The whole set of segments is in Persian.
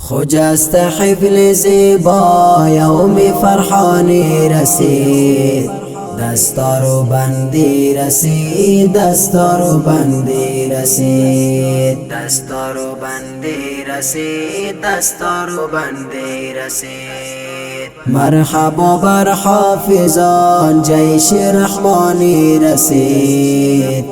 خجست حفل زیبا یوم فرحانی رسید، دستار و بندی رسید، دستار و بندی رسید، دستار و بندی رسید، دستار و بندی رسید. مرحبا بر حافظان جیش رحمانی رسید،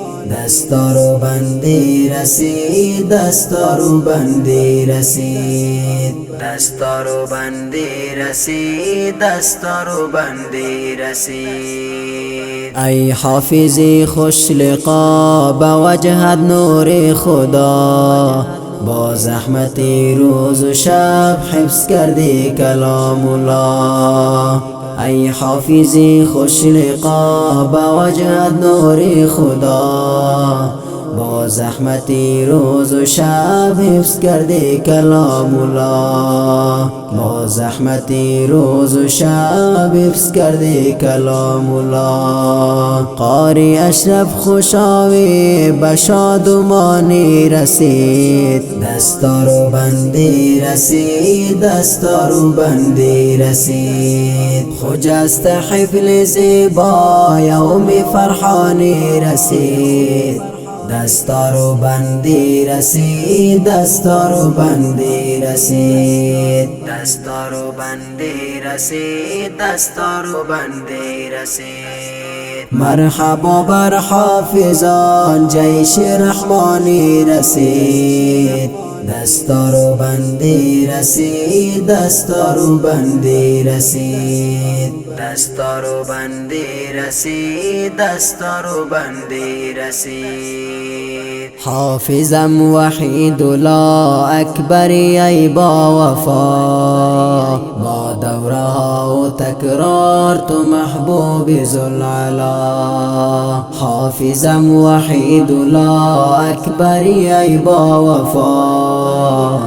دستار و بندی رسید، دستار و بندی رسید، دستار و بندی رسید، دستار و بندی رسید. ای حافظی خوش لقا با وجهت نور خدا، با زحمتی روز و شب حفظ کردی کلام الله. ای حافظی خوش لقا با وجهت نور خدا، با زحمتی روز و شب حفظ کردی کلام الله، با زحمتی روز و شب حفظ کردی کلام الله. قاری اشرف خوشاوی به شادمانی رسید، دستار و بندی رسید، دستار و بندی رسید. خجست حفل زیبا یوم فرحانی رسید، دستار و بندی رسید، دستار و بندی رسید، دستار و بندی رسید، دستار و بندی رسید. مرحبا بر حافظان جیش رحمانی رسید، دستار و بندی رسید، دستار و بندی رسید، دستار و بندی رسید، دستار و بندی رسید. حافظم وحید لا اکبری ای با وفا، با دورها و تکرار تو محبوب ذوالعلا. حافظم وحید لا اکبری ای با وفا،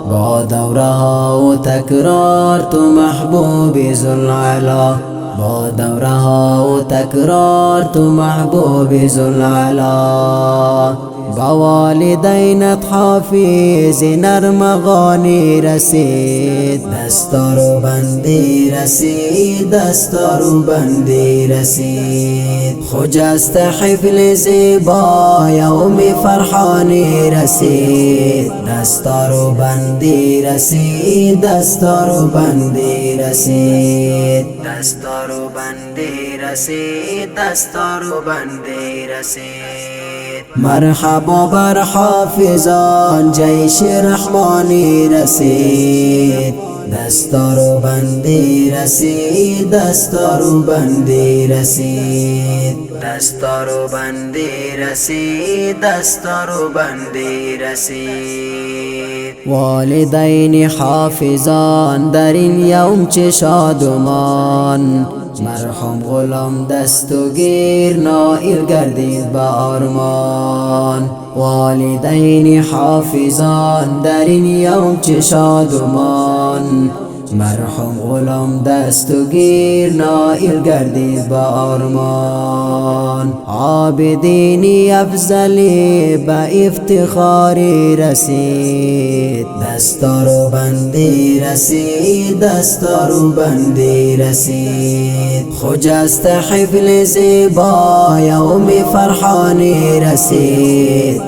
با دورها و تکرار تو محبوب ذوالعلا، با دورها و تکرار تو محبوب ذوالعلا. با والدینت حافظ نرمغانی رسید، دستار و بندی رسید، دستار و بندی رسید. خجست حفل زیبا یوم فرحانی رسید، دستار و بندی رسید، دستار و بندی رسید، دستار و بندی رسید، دستار و بندی رسید. مرحبا بر حافظان جیش رحمانی رسید، دستار و بندی رسید، دستار و بندی رسید، دستار و بندی رسید، دستار و بندی رسید. والدین حافظان در این یوم چه شادمان، مرحوم غلام دستگیر نائل گردید به آرمان. والدین حافظان در این یوم چه شادمان، مرحوم غلام دستگیر نائل گردید به آرمان. عابدینی افضلی به افتخاری رسید، دستار و بندی رسید، دستار و بندی رسید. خجست حفل زیبا یوم فرحانی رسید،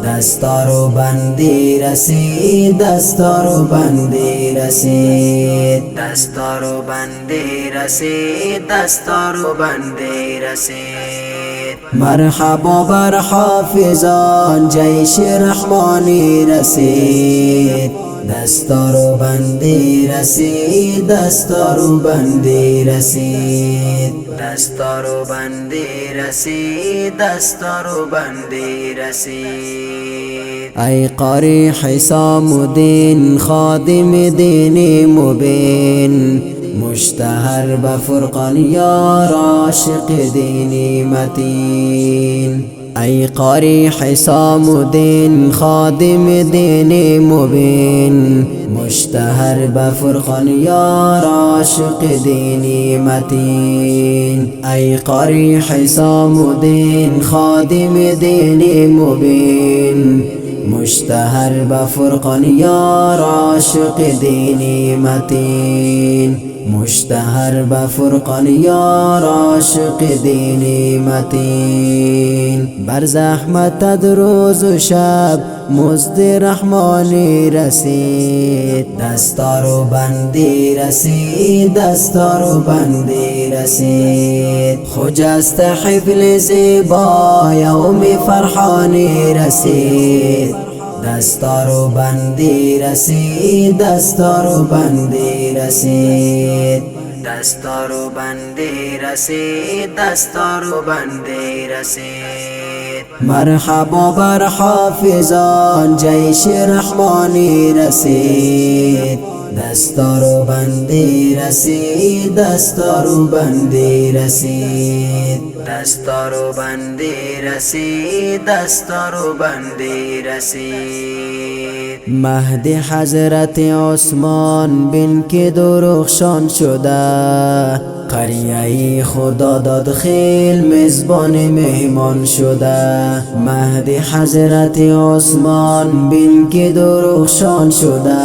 دستار و بندی رسید، دستار و بندی رسید، دستار و بندی رسید، دستار و بندی رسید. مرحبا بر حافظان جیش رحمانی رسید، دستار و بندی رسید، دستار و بندی رسید، دستار و بندی رسید، دستار و بندی رسید. ای قاری حسام الدین خادم دین مبین، مشتهر به فرقان یار عاشق دینی متین. ای قاری حسام الدین خادم دین مبین، مشتهر به فرقان یار عاشق دینی متین. ای قاری حسام الدین خادم دین مبین، مشتهر بفرقان یار عاشق دینی متین مشتهر بفرقان یار عاشق دینی متین بر زحمت روز و شب مزد رحمانی رسید دستار و بندی رسید دستار و بندی رسید خجست حفل زیبا یوم فرحانی رسید دستار و بندی رسید دستار و بندی رسید دستار و بندی رسید دستار و بندی رسید مرحبا بر حافظان جیش رحمانی رسید دستار و بندی رسید دستار و بندی رسید دستار و بندی رسید دستار و بندی رسید مهدی حضرت عثمان بن که درخشان شده قریه خدا داد خیل میزبان مهمان شده مهدی حضرت عثمان بن که درخشان شده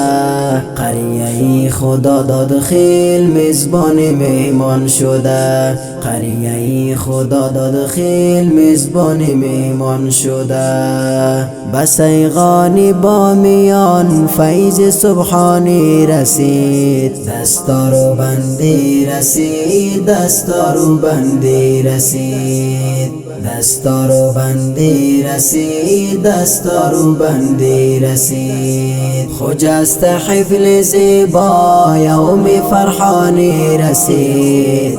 قریه خدا داد خیل میزبان مهمان شده قریه خدا داد خیل میزبان مهمان شده بسیغانی با میان فیض سبحانی رسید دستار و بندی رسید دستار و بندی رسید دستار و بندی رسید دستار و بندی رسید خجست حفل زیبا یوم فرحانی رسید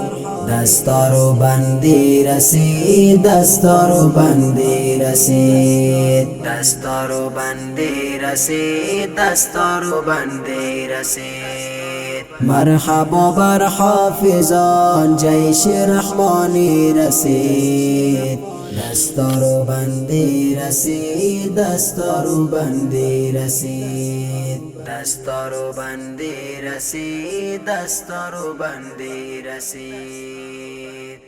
دستار و بندی رسید دستار و بندی رسید دستار و بندی رسید دستار و بندی رسید مرحبا بر حافظان جیش رحمانی رسید دستار و بندی رسید دستار و بندی رسید دستار و بندی رسید دستار و بندی رسید